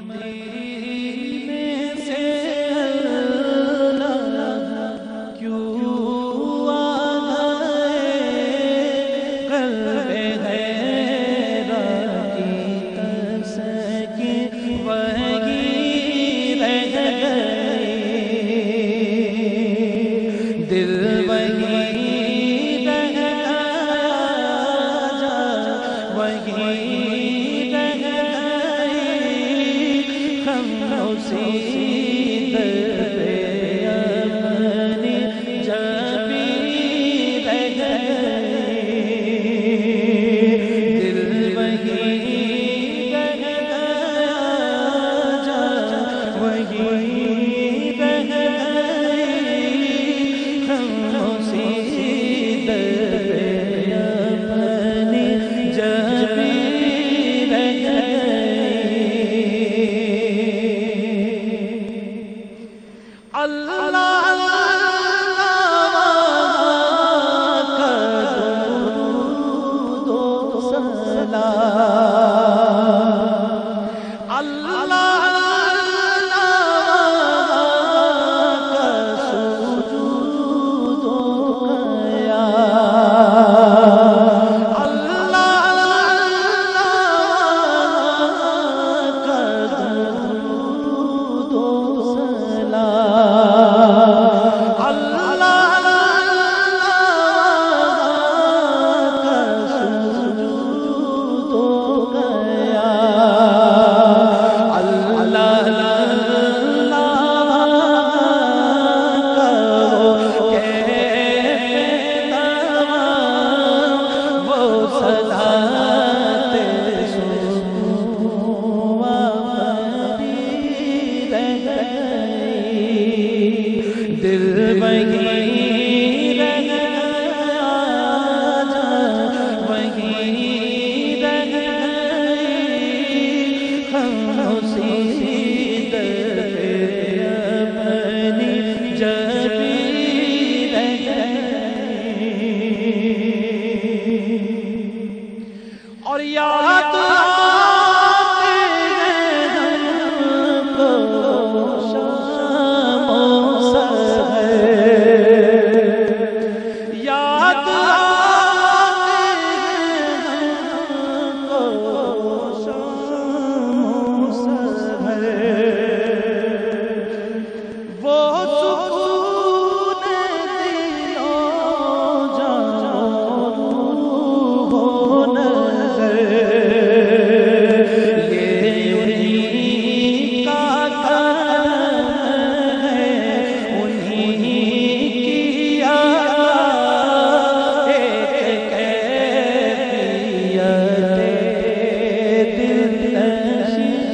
مدینے سے اللہ کیوں آ گئے، قلب حیران کی تسکین وہی رہ گئی، دل وہی رہ گیا، وہی اور یاد آتے ہیں ہم کو شام و سحر، یاد آتے ہیں ہم کو شام و سحر، وہ سکون دلوں جان ہو نظر، یہ انہی کا کرم ہے، انہی کی ایک کیفیت دلنشین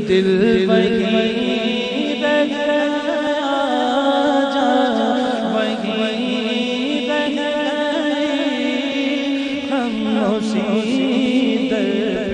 دل وہی رہ گیا، وہی رہ گئی، ہم اسی در